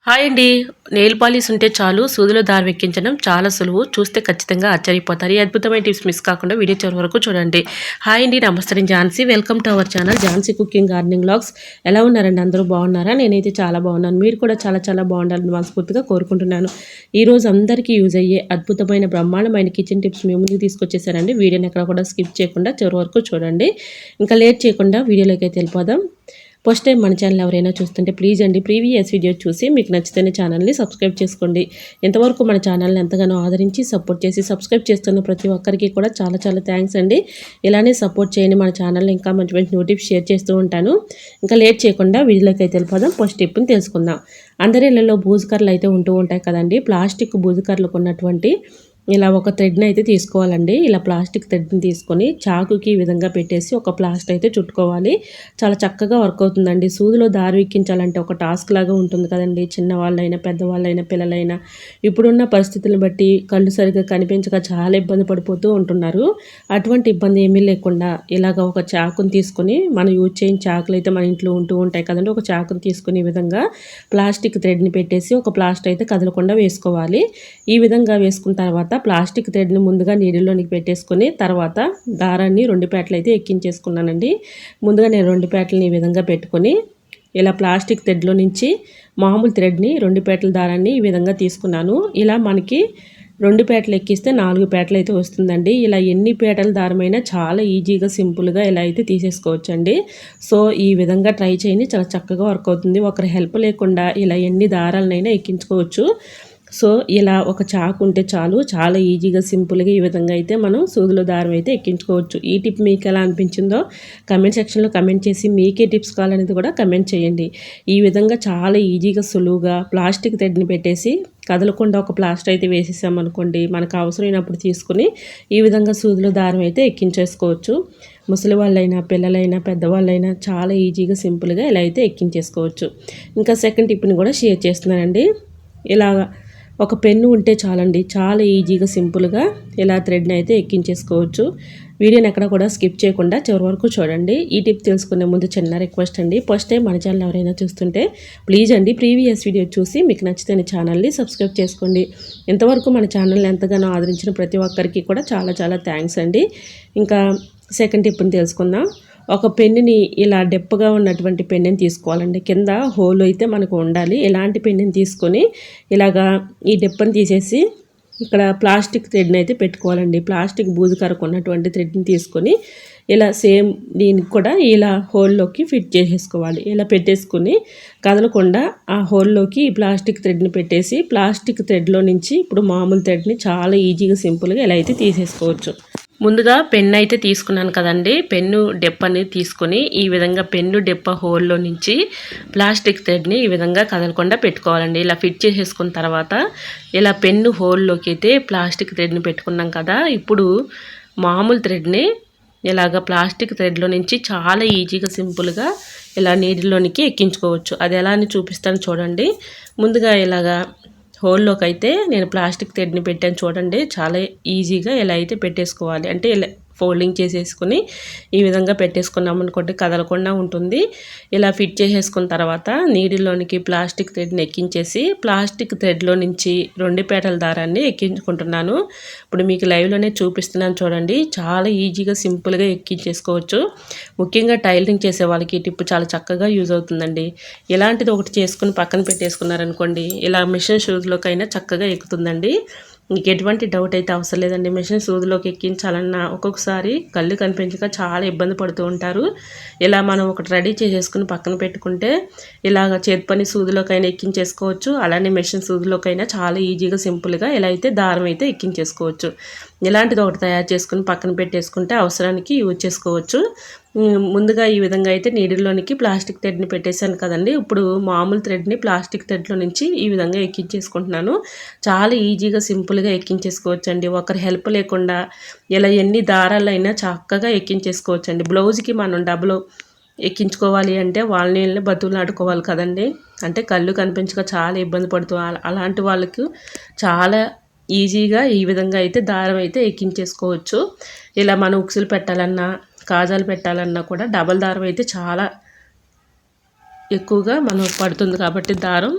Hi అండి. Nail polish ఉంటే చాలు సూదిలో దారం ఎక్కించడం చాలా సులువు. చూస్తే ఖచ్చితంగా ఆశ్చర్యపోతారు. ఈ అద్భుతమైన టిప్స్ మిస్ కాకుండా వీడియో చివరి వరకు చూడండి. హాయ్ అండి, నమస్తే. నేను Jhansi. Welcome to our channel Jhansi cooking gardening vlogs. ఎలా ఉన్నారండి? అందరూ బాగున్నారా? నేనైతే చాలా బాగున్నాను. మీరు కూడా చాలా చాలా బాగుండాలని మనస్ఫూర్తిగా కోరుకుంటున్నాను. ఈరోజు అందరికీ యూజ్ అయ్యే అద్భుతమైన బ్రహ్మాండమైన కిచెన్ టిప్స్ మీ ముందుకు తీసుకొచ్చేసారండి. వీడియోని ఎక్కడ కూడా స్కిప్ చేయకుండా చివరి వరకు చూడండి. ఇంకా లేట్ చేయకుండా వీడియోలోకి అయితే వెళ్ళిపోదాం. ఫస్ట్ టైం మన ఛానల్ ఎవరైనా చూస్తుంటే ప్లీజ్ అండి ప్రీవియస్ వీడియో చూసి మీకు నచ్చితేనే ఛానల్ని సబ్స్క్రైబ్ చేసుకోండి. ఎంతవరకు మన ఛానల్ని ఎంతగానో ఆదరించి సపోర్ట్ చేసి సబ్స్క్రైబ్ చేస్తున్న ప్రతి ఒక్కరికి కూడా చాలా చాలా థ్యాంక్స్ అండి. ఇలానే సపోర్ట్ చేయండి. మన ఛానల్ని ఇంకా మంచి మంచి నోటిఫికేషన్ షేర్ చేస్తూ ఉంటాను. ఇంకా లేట్ చేయకుండా వీడియోలోకి అయితే వెళ్ళిపోదాం. ఫస్ట్ టిప్ని తెలుసుకుందాం. అందరి ఇళ్లలో బూజుకర్రలు అయితే ఉంటూ ఉంటాయి కదండి. ప్లాస్టిక్ బూజుకర్రలకు ఉన్నటువంటి ఇలా ఒక థ్రెడ్ని అయితే తీసుకోవాలండి. ఇలా ప్లాస్టిక్ థ్రెడ్ని తీసుకొని చాకుకి ఈ విధంగా పెట్టేసి ఒక ప్లాస్టర్ అయితే చుట్టుకోవాలి. చాలా చక్కగా వర్క్ అవుతుందండి. సూదిలో దారి ఎక్కించాలంటే ఒక టాస్క్ లాగా ఉంటుంది కదండి. చిన్నవాళ్ళైనా పెద్దవాళ్ళైనా పిల్లలైనా ఇప్పుడున్న పరిస్థితులను బట్టి కళ్ళు సరిగ్గా కనిపించక చాలా ఇబ్బంది పడిపోతూ ఉంటున్నారు. అటువంటి ఇబ్బంది ఏమీ లేకుండా ఇలాగ ఒక చాకుని తీసుకొని మనం యూజ్ చేయని చాకులు అయితే మన ఇంట్లో ఉంటూ ఉంటాయి కదండి. ఒక చాకుని తీసుకుని ఈ విధంగా ప్లాస్టిక్ థ్రెడ్ని పెట్టేసి ఒక ప్లాస్టర్ అయితే కదలకుండా వేసుకోవాలి. ఈ విధంగా వేసుకున్న తర్వాత ప్లాస్టిక్ థ్రెడ్ని ముందుగా నీళ్ళలోనికి పెట్టేసుకొని తర్వాత దారాన్ని 2 పేటలు అయితే ఎక్కించేసుకున్నానండి. ముందుగా నేను 2 పేటలని ఈ విధంగా పెట్టుకొని ఇలా ప్లాస్టిక్ థ్రెడ్లో నుంచి మామూలు థ్రెడ్ని 2 పేటల దారాన్ని ఈ విధంగా తీసుకున్నాను. ఇలా మనకి 2 పేటలు ఎక్కిస్తే 4 పేటలు అయితే వస్తుందండి. ఇలా ఎన్ని పేటల దారమైనా చాలా ఈజీగా సింపుల్గా ఇలా అయితే తీసేసుకోవచ్చండి. సో ఈ విధంగా ట్రై చేయండి. చాలా చక్కగా వర్క్ అవుతుంది. ఒకరి హెల్ప్ లేకుండా ఇలా ఎన్ని దారాలనైనా ఎక్కించుకోవచ్చు. సో ఇలా ఒక చాకు ఉంటే చాలు, చాలా ఈజీగా సింపుల్గా ఈ విధంగా అయితే మనం సూదిలో దారం అయితే ఎక్కించుకోవచ్చు. ఈ టిప్ మీకు ఎలా అనిపించిందో కమెంట్ సెక్షన్లో కమెంట్ చేసి మీకే టిప్స్ కావాలనేది కూడా కమెంట్ చేయండి. ఈ విధంగా చాలా ఈజీగా సులువుగా ప్లాస్టిక్ థ్రెడ్ని పెట్టేసి కదలకుండా ఒక ప్లాస్టర్ అయితే వేసేసామనుకోండి, మనకు అవసరమైనప్పుడు తీసుకుని ఈ విధంగా సూదిలో దారం అయితే ఎక్కించేసుకోవచ్చు. ముసలి వాళ్ళైనా పిల్లలైనా పెద్దవాళ్ళైనా చాలా ఈజీగా సింపుల్గా ఇలా అయితే ఎక్కించేసుకోవచ్చు. ఇంకా సెకండ్ టిప్ని కూడా షేర్ చేస్తున్నానండి. ఇలాగా ఒక పెన్ను ఉంటే చాలండి, చాలా ఈజీగా సింపుల్గా ఇలా థ్రెడ్ని అయితే ఎక్కించేసుకోవచ్చు. వీడియోని ఎక్కడ కూడా స్కిప్ చేయకుండా చివరి వరకు చూడండి. ఈ టిప్ తెలుసుకునే ముందు చిన్న రిక్వెస్ట్ అండి. ఫస్ట్ టైం మన ఛానల్ ఎవరైనా చూస్తుంటే ప్లీజ్ అండి ప్రీవియస్ వీడియో చూసి మీకు నచ్చితే ఛానల్ని సబ్స్క్రైబ్ చేసుకోండి. ఇంతవరకు మన ఛానల్ని ఎంతగానో ఆదరించిన ప్రతి ఒక్కరికి కూడా చాలా చాలా థ్యాంక్స్ అండి. ఇంకా సెకండ్ టిప్ని తెలుసుకుందాం. ఒక పెన్నుని ఇలా డెప్పగా ఉన్నటువంటి పెన్నుని తీసుకోవాలండి. కింద హోల్ అయితే మనకు ఉండాలి. ఇలాంటి పెన్నుని తీసుకొని ఇలాగా ఈ డెప్పని తీసేసి ఇక్కడ ప్లాస్టిక్ థ్రెడ్ని అయితే పెట్టుకోవాలండి. ప్లాస్టిక్ బూజుకరకు ఉన్నటువంటి థ్రెడ్ని తీసుకొని ఇలా సేమ్ దీనికి కూడా ఇలా హోల్లోకి ఫిట్ చేసేసుకోవాలి. ఇలా పెట్టేసుకుని కదలకుండా ఆ హోల్లోకి ఈ ప్లాస్టిక్ థ్రెడ్ని పెట్టేసి ప్లాస్టిక్ థ్రెడ్లో నుంచి ఇప్పుడు మామూలు థ్రెడ్ని చాలా ఈజీగా సింపుల్గా ఇలా అయితే తీసేసుకోవచ్చు. ముందుగా పెన్ను అయితే తీసుకున్నాను కదండి. పెన్ను డెప్ప అనేది తీసుకొని ఈ విధంగా పెన్ను డెప్ప హోల్లో నుంచి ప్లాస్టిక్ థ్రెడ్ని ఈ విధంగా కదలకుండా పెట్టుకోవాలండి. ఇలా ఫిట్ చేసేసుకున్న తర్వాత ఇలా పెన్ను హోల్లోకి అయితే ప్లాస్టిక్ థ్రెడ్ని పెట్టుకున్నాం కదా. ఇప్పుడు మామూలు థ్రెడ్ని ఇలాగ ప్లాస్టిక్ థ్రెడ్లో నుంచి చాలా ఈజీగా సింపుల్గా ఇలా నీటిలోనికి ఎక్కించుకోవచ్చు. అది ఎలా అని చూపిస్తాను చూడండి. ముందుగా ఇలాగా హోల్లోకి అయితే నేను ప్లాస్టిక్ థ్రెడ్ని పెట్టాను చూడండి. చాలా ఈజీగా ఎలా అయితే పెట్టేసుకోవాలి అంటే ఇలా ఫోల్డింగ్ చేసేసుకుని ఈ విధంగా పెట్టేసుకున్నాం అనుకోండి, కదలకుండా ఉంటుంది. ఇలా ఫిట్ చేసేసుకున్న తర్వాత నీడిలోనికి ప్లాస్టిక్ థ్రెడ్ని ఎక్కించేసి ప్లాస్టిక్ థ్రెడ్లో నుంచి 2 పేటల దారాన్ని ఎక్కించుకుంటున్నాను. ఇప్పుడు మీకు లైవ్లోనే చూపిస్తున్నాను చూడండి. చాలా ఈజీగా సింపుల్గా ఎక్కించేసుకోవచ్చు. ముఖ్యంగా టైలరింగ్ చేసే వాళ్ళకి ఈ టిప్ చాలా చక్కగా యూజ్ అవుతుందండి. ఇలాంటిది ఒకటి చేసుకుని పక్కన పెట్టేసుకున్నారనుకోండి, ఇలా మిషన్ షూస్లోకైనా చక్కగా ఎక్కుతుందండి. మీకు ఎటువంటి డౌట్ అయితే అవసరం లేదండి. మిషన్ సూదిలోకి ఎక్కించాలన్నా ఒక్కొక్కసారి కళ్ళు కనిపించక చాలా ఇబ్బంది పడుతూ ఉంటారు. ఇలా మనం ఒకటి రెడీ చేసేసుకుని పక్కన పెట్టుకుంటే ఇలాగ చేతి పని సూదిలోకైనా ఎక్కించేసుకోవచ్చు. అలానే మిషన్ సూదిలోకైనా చాలా ఈజీగా సింపుల్గా ఇలా అయితే దారం అయితే ఎక్కించేసుకోవచ్చు. ఇలాంటిది ఒకటి తయారు చేసుకుని పక్కన పెట్టేసుకుంటే అవసరానికి యూజ్ చేసుకోవచ్చు. ముందుగా ఈ విధంగా అయితే నీడిల్లోనికి ప్లాస్టిక్ థ్రెడ్ని పెట్టేశాను కదండి. ఇప్పుడు మామూలు థ్రెడ్ని ప్లాస్టిక్ థ్రెడ్లో నుంచి ఈ విధంగా ఎక్కించేసుకుంటున్నాను. చాలా ఈజీగా సింపుల్గా ఎక్కించేసుకోవచ్చు అండి. ఒకరి హెల్ప్ లేకుండా ఇలా ఎన్ని దారాలైనా చక్కగా ఎక్కించేసుకోవచ్చు అండి. బ్లౌజ్కి మనం డబ్బులు ఎక్కించుకోవాలి అంటే వాళ్ళని బతుకులాడుకోవాలి కదండి. అంటే కళ్ళు కనిపించక చాలా ఇబ్బంది పడుతూ అలాంటి వాళ్ళకు చాలా ఈజీగా ఈ విధంగా అయితే దారం అయితే ఎక్కించేసుకోవచ్చు. ఇలా మనం ఉక్సులు పెట్టాలన్నా కాజాలు పెట్టాలన్నా కూడా డబల్ దారం అయితే చాలా ఎక్కువగా మనం పడుతుంది కాబట్టి దారం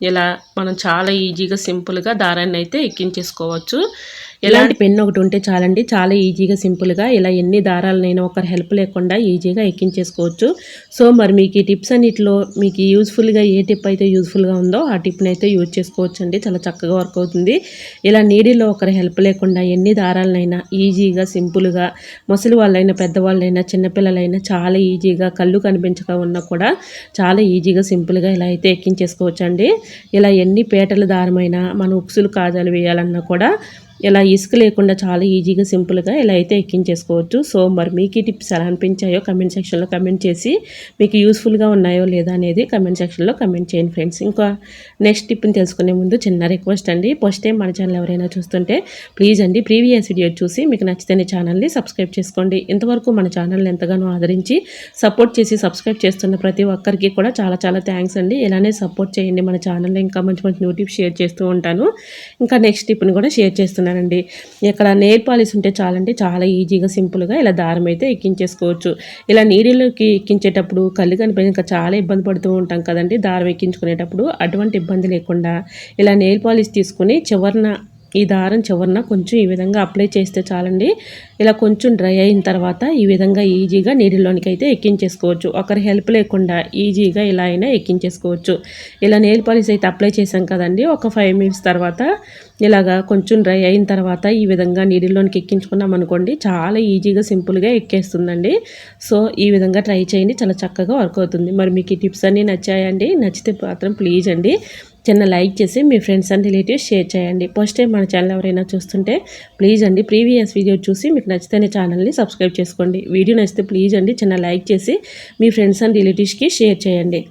ఇలా మనం చాలా ఈజీగా సింపుల్గా దారాన్ని అయితే ఎక్కించేసుకోవచ్చు. ఇలాంటి పెన్ ఒకటి ఉంటే చాలండి, చాలా ఈజీగా సింపుల్గా ఇలా ఎన్ని దారాలనైనా ఒకరి హెల్ప్ లేకుండా ఈజీగా ఎక్కించేసుకోవచ్చు. సో మరి మీకు ఈ టిప్స్ అన్నిటిలో మీకు యూజ్ఫుల్గా ఏ టిప్ అయితే యూజ్ఫుల్గా ఉందో ఆ టిప్ని అయితే యూజ్ చేసుకోవచ్చు అండి. చాలా చక్కగా వర్క్ అవుతుంది. ఇలా నీడిలో ఒకరి హెల్ప్ లేకుండా ఎన్ని దారాలనైనా ఈజీగా సింపుల్గా ముసలి వాళ్ళైనా పెద్దవాళ్ళైనా చిన్నపిల్లలైనా చాలా ఈజీగా కళ్ళు కనిపించక ఉన్నా కూడా చాలా ఈజీగా సింపుల్గా ఇలా అయితే ఎక్కించేసుకోవచ్చు అండి. ఇలా ఎన్ని పేటల దారమైనా మన ఉక్సులు కాజాలు వేయాలన్నా కూడా ఇలా ఇసుక లేకుండా చాలా ఈజీగా సింపుల్గా ఇలా అయితే ఎక్కించేసుకోవచ్చు. సో మరి మీకు ఈ టిప్స్ ఎలా అనిపించాయో కమెంట్ సెక్షన్లో కమెంట్ చేసి మీకు యూస్ఫుల్గా ఉన్నాయో లేదా అనేది కమెంట్ సెక్షన్లో కమెంట్ చేయండి ఫ్రెండ్స్. ఇంకా నెక్స్ట్ టిప్ని తెలుసుకునే ముందు చిన్న రిక్వెస్ట్ అండి, ఫస్ట్ టైం మన ఛానల్ ఎవరైనా చూస్తుంటే ప్లీజ్ అండి ప్రీవియస్ వీడియో చూసి మీకు నచ్చితే ఛానల్ని సబ్స్క్రైబ్ చేసుకోండి. ఇంతవరకు మన ఛానల్ని ఎంతగానో ఆదరించి సపోర్ట్ చేసి సబ్స్క్రైబ్ చేస్తున్న ప్రతి ఒక్కరికి కూడా చాలా చాలా థ్యాంక్స్ అండి. ఇలానే సపోర్ట్ చేయండి. మన ఛానల్లో ఇంకా మంచి మంచి న్యూ టిప్స్ షేర్ చేస్తూ ఉంటాను. ఇంకా నెక్స్ట్ టిప్ని కూడా షేర్ చేస్తున్నాను. ఇక్కడ నెయిల్ పాలిష్ ఉంటే చాలండి, చాలా ఈజీగా సింపుల్గా ఇలా దారం అయితే ఎక్కించేసుకోవచ్చు. ఇలా నీడిలోకి ఎక్కించేటప్పుడు కళ్ళు కనిపించి ఇంకా చాలా ఇబ్బంది పడుతూ ఉంటాం కదండి దారం ఎక్కించుకునేటప్పుడు. అటువంటి ఇబ్బంది లేకుండా ఇలా నెయిల్ పాలిష్ తీసుకుని ఈ దారం చివరన కొంచెం ఈ విధంగా అప్లై చేస్తే చాలండి. ఇలా కొంచెం డ్రై అయిన తర్వాత ఈ విధంగా ఈజీగా నీడిలోనికి అయితే ఎక్కించేసుకోవచ్చు. ఒకరి హెల్ప్ లేకుండా ఈజీగా ఇలా అయినా ఎక్కించేసుకోవచ్చు. ఇలా నెయిల్ పాలిష్ అయితే అప్లై చేసాం కదండి, ఒక 5 మినిట్స్ తర్వాత ఇలాగా కొంచెం డ్రై అయిన తర్వాత ఈ విధంగా నీడిలోనికి ఎక్కించుకున్నాం అనుకోండి, చాలా ఈజీగా సింపుల్గా ఎక్కేస్తుందండి. సో ఈ విధంగా ట్రై చేయండి, చాలా చక్కగా వర్క్ అవుతుంది. మరి మీకు ఈ టిప్స్ అన్నీ నచ్చాయండి? నచ్చితే మాత్రం ప్లీజ్ అండి చిన్న లైక్ చేసి మీ ఫ్రెండ్స్ అండ్ రిలేటివ్స్ షేర్ చేయండి. ఫస్ట్ టైం మన ఛానల్ ఎవరైనా చూస్తుంటే ప్లీజ్ అండి ప్రీవియస్ వీడియో చూసి మీకు నచ్చితేనే ఛానల్ని సబ్స్క్రైబ్ చేసుకోండి. వీడియో నచ్చితే ప్లీజ్ అండి చిన్న లైక్ చేసి మీ ఫ్రెండ్స్ అండ్ రిలేటివ్స్కి షేర్ చేయండి.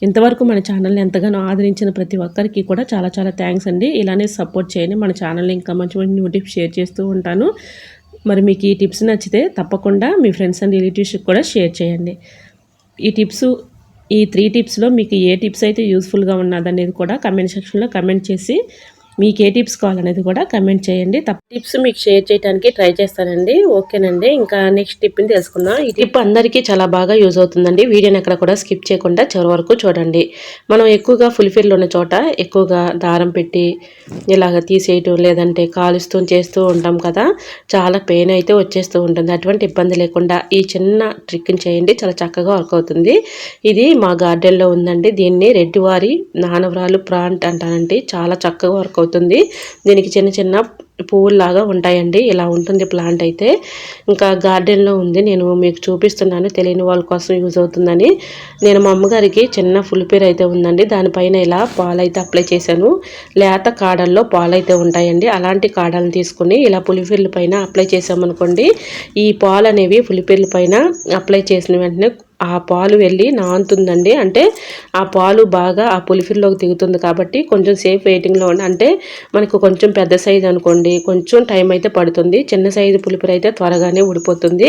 ఇంతవరకు మన ఛానల్ని ఎంతగానో ఆదరించిన ప్రతి ఒక్కరికి కూడా చాలా చాలా థ్యాంక్స్ అండి. ఇలానే సపోర్ట్ చేయండి. మన ఛానల్ని ఇంకా మంచి మంచి న్యూ టిప్స్ షేర్ చేస్తూ ఉంటాను. మరి మీకు ఈ టిప్స్ నచ్చితే తప్పకుండా మీ ఫ్రెండ్స్ అండ్ రిలేటివ్స్కి కూడా షేర్ చేయండి. ఈ 3 టిప్స్లో మీకు ఏ టిప్స్ అయితే యూస్ఫుల్గా ఉన్నదనేది కూడా కమెంట్ సెక్షన్లో కమెంట్ చేసి మీకు ఏ టిప్స్ కావాలనేది కూడా కమెంట్ చేయండి. టిప్స్ మీకు షేర్ చేయడానికి ట్రై చేస్తానండి. ఓకేనండి. ఇంకా నెక్స్ట్ టిప్ని తెలుసుకుందాం. ఈ టిప్ అందరికీ చాలా బాగా యూజ్ అవుతుందండి. వీడియోని ఎక్కడ కూడా స్కిప్ చేయకుండా చివరి వరకు చూడండి. మనం ఎక్కువగా ఫుల్ఫిల్ ఉన్న చోట ఎక్కువగా దారం పెట్టి ఇలాగ తీసేయటం లేదంటే కాలుస్తూ చేస్తూ ఉంటాం కదా, చాలా పెయిన్ అయితే వచ్చేస్తూ ఉంటుంది. అటువంటి ఇబ్బంది లేకుండా ఈ చిన్న ట్రిక్ని చేయండి, చాలా చక్కగా వర్క్ అవుతుంది. ఇది మా గార్డెన్లో ఉందండి. దీన్ని రెడ్డివారి నానవరాలు ప్లాంట్ అంటానండి. చాలా చక్కగా వర్క్ అవుతుంది. దీనికి చిన్న చిన్న పువ్వుల్లాగా ఉంటాయండి. ఇలా ఉంటుంది ప్లాంట్ అయితే. ఇంకా గార్డెన్లో ఉంది, నేను మీకు చూపిస్తున్నాను తెలియని వాళ్ళ కోసం యూజ్ అవుతుందని. నేను మా అమ్మగారికి చిన్న ఫుల్పేర్ అయితే ఉందండి, దానిపైన ఇలా పాలైతే అప్లై చేశాను. లేత కాడల్లో పాలైతే ఉంటాయండి. అలాంటి కాడలను తీసుకుని ఇలా పులిపిర్ల పైన అప్లై చేసామనుకోండి, ఈ పాలు అనేవి పులిపిర్ల పైన అప్లై చేసిన వెంటనే ఆ పాలు వెళ్ళి నానుతుందండి. అంటే ఆ పాలు బాగా ఆ పులిపిర్లోకి దిగుతుంది కాబట్టి కొంచెం సేఫ్ వెయిటింగ్లో అంటే మనకు కొంచెం పెద్ద సైజు అనుకోండి కొంచెం టైం అయితే పడుతుంది. చిన్న సైజు పులిపిరి అయితే త్వరగానే ఉడిపోతుంది.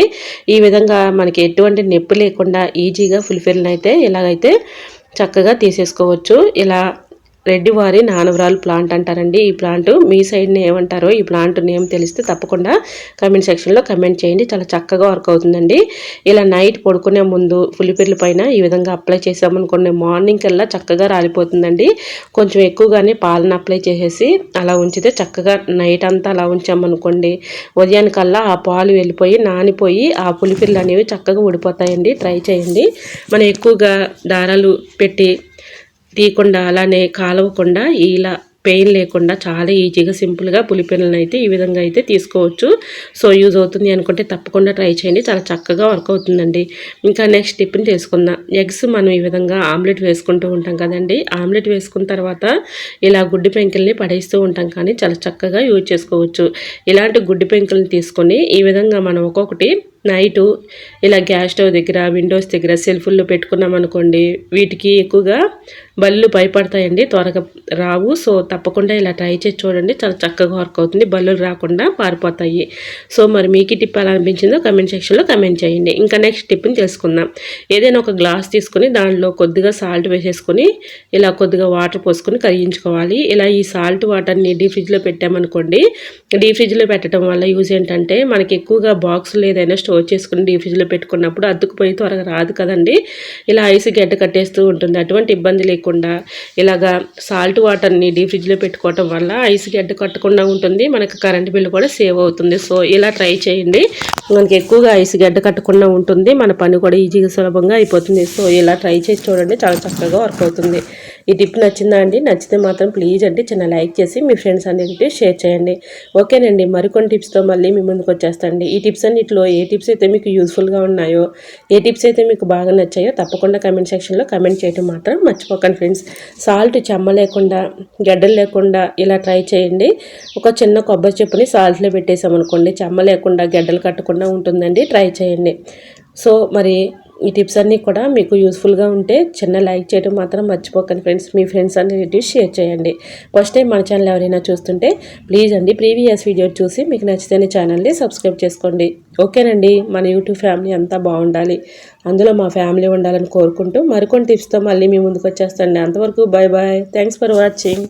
ఈ విధంగా మనకి ఎటువంటి నొప్పి లేకుండా ఈజీగా పులిపిరిని అయితే ఇలాగైతే చక్కగా తీసేసుకోవచ్చు. ఇలా రెడ్డివారి నానవరాలు ప్లాంట్ అంటారండి. ఈ ప్లాంట్ మీ సైడ్ ఏమంటారో ఈ ప్లాంట్ నేమ్ తెలిస్తే తప్పకుండా కమెంట్ సెక్షన్లో కమెంట్ చేయండి. చాలా చక్కగా వర్క్ అవుతుందండి. ఇలా నైట్ పడుకునే ముందు పులిపిర్ల పైన ఈ విధంగా అప్లై చేసామనుకోండి, మార్నింగ్ కల్లా చక్కగా రాలిపోతుందండి. కొంచెం ఎక్కువగానే పాలను అప్లై చేసేసి అలా ఉంచితే చక్కగా నైట్ అంతా అలా ఉంచామనుకోండి, ఉదయానికల్లా ఆ పాలు వెళ్ళిపోయి నానిపోయి ఆ పులిపిర్లు అనేవి చక్కగా ఊడిపోతాయండి. ట్రై చేయండి. మనం ఎక్కువగా దారాలు పెట్టి తీయకుండా అలానే కాలవకుండా ఇలా పెయిన్ లేకుండా చాలా ఈజీగా సింపుల్గా పులిపిల్లలను అయితే ఈ విధంగా అయితే తీసుకోవచ్చు. సో యూజ్ అవుతుంది అనుకుంటే తప్పకుండా ట్రై చేయండి, చాలా చక్కగా వర్క్ అవుతుందండి. ఇంకా నెక్స్ట్ టిప్ని తెలుసుకుందాం. ఎగ్స్ మనం ఈ విధంగా ఆమ్లెట్ వేసుకుంటూ ఉంటాం కదండి. ఆమ్లెట్ వేసుకున్న తర్వాత ఇలా గుడ్డి పెంకుల్ని పడేస్తూ ఉంటాం, కానీ చాలా చక్కగా యూజ్ చేసుకోవచ్చు. ఇలాంటి గుడ్డి పెంకుల్ని తీసుకొని ఈ విధంగా మనం ఒక్కొక్కటి నైటు ఇలా గ్యాస్ స్టవ్ దగ్గర విండోస్ దగ్గర సెల్ఫుల్లో పెట్టుకున్నాం అనుకోండి, వీటికి ఎక్కువగా బల్లు భయపడతాయండి, త్వరగా రావు. సో తప్పకుండా ఇలా ట్రై చేసి చూడండి, చాలా చక్కగా వర్క్ అవుతుంది. బల్లులు రాకుండా పారిపోతాయి. సో మరి మీకు టిప్ ఎలా అనిపించిందో కమెంట్ సెక్షన్లో కమెంట్ చేయండి. ఇంకా నెక్స్ట్ టిప్ని తెలుసుకుందాం. ఏదైనా ఒక గ్లాస్ తీసుకుని దానిలో కొద్దిగా సాల్ట్ వేసేసుకొని ఇలా కొద్దిగా వాటర్ పోసుకొని కరిగించుకోవాలి. ఇలా ఈ సాల్ట్ వాటర్ని డీప్ ఫ్రిడ్జ్లో పెట్టామనుకోండి, డీప్ ఫ్రిడ్జ్లో పెట్టడం వల్ల యూజ్ ఏంటంటే మనకి ఎక్కువగా బాక్సులు ఏదైనా స్టోర్ చేసుకుని డీప్ ఫ్రిడ్జ్లో పెట్టుకున్నప్పుడు అద్దుకుపోయి త్వరగా రాదు కదండి. ఇలా ఐస్ గడ్డ కట్టేస్తూ ఉంటుంది. అటువంటి ఇబ్బంది లేకుండా ఇలాగా సాల్ట్ వాటర్ని డీప్ ఫ్రిడ్జ్లో పెట్టుకోవటం వల్ల ఐస్ గడ్డ కట్టకుండా ఉంటుంది. మనకు కరెంట్ బిల్లు కూడా సేవ్ అవుతుంది. సో ఇలా ట్రై చేయండి. మనకి ఎక్కువగా ఐస్ గడ్డ కట్టకుండా ఉంటుంది. మన పని కూడా ఈజీగా సులభంగా అయిపోతుంది. సో ఇలా ట్రై చేసి చూడండి, చాలా చక్కగా వర్క్ అవుతుంది. ఈ టిప్ నచ్చిందా అండి? నచ్చితే మాత్రం ప్లీజ్ అండి చిన్న లైక్ చేసి మీ ఫ్రెండ్స్ అందరికీ షేర్ చేయండి. ఓకేనండి, మరికొన్ని టిప్స్తో మళ్ళీ మీ ముందుకు వచ్చేస్తాండి. ఈ టిప్స్ అన్నింటిలో ఏ టిప్స్ అయితే మీకు యూస్ఫుల్గా ఉన్నాయో, ఏ టిప్స్ అయితే మీకు బాగా నచ్చాయో తప్పకుండా కమెంట్ సెక్షన్లో కమెంట్ చేయడం మాత్రం మర్చిపోకండి ఫ్రెండ్స్. సాల్ట్ చెమ్మ లేకుండా, గడ్డలు లేకుండా ఇలా ట్రై చేయండి. ఒక చిన్న కొబ్బరి చెప్పుని సాల్ట్లో పెట్టేసామనుకోండి, చెమ్మ లేకుండా గడ్డలు కట్టకుండా ఉంటుందండి. ట్రై చేయండి. సో మరి ఈ టిప్స్ అన్నీ కూడా మీకు యూస్ఫుల్గా ఉంటే చిన్న లైక్ చేయడం మాత్రం మర్చిపోకండి friends. Me friends and relatives share చేయండి. ఫస్ట్ టైం మన ఛానల్ ఎవరైనా చూస్తుంటే ప్లీజ్ అండి ప్రీవియస్ వీడియో చూసి మీకు నచ్చితే ఛానల్ని సబ్స్క్రైబ్ చేసుకోండి. ఓకేనండి, మన యూట్యూబ్ ఫ్యామిలీ అంతా బాగుండాలి, అందులో మా ఫ్యామిలీ ఉండాలని కోరుకుంటూ మరికొన్ని టిప్స్తో మళ్ళీ మీ ముందుకు వచ్చేస్తాండి. అంతవరకు bye bye. Thanks for watching.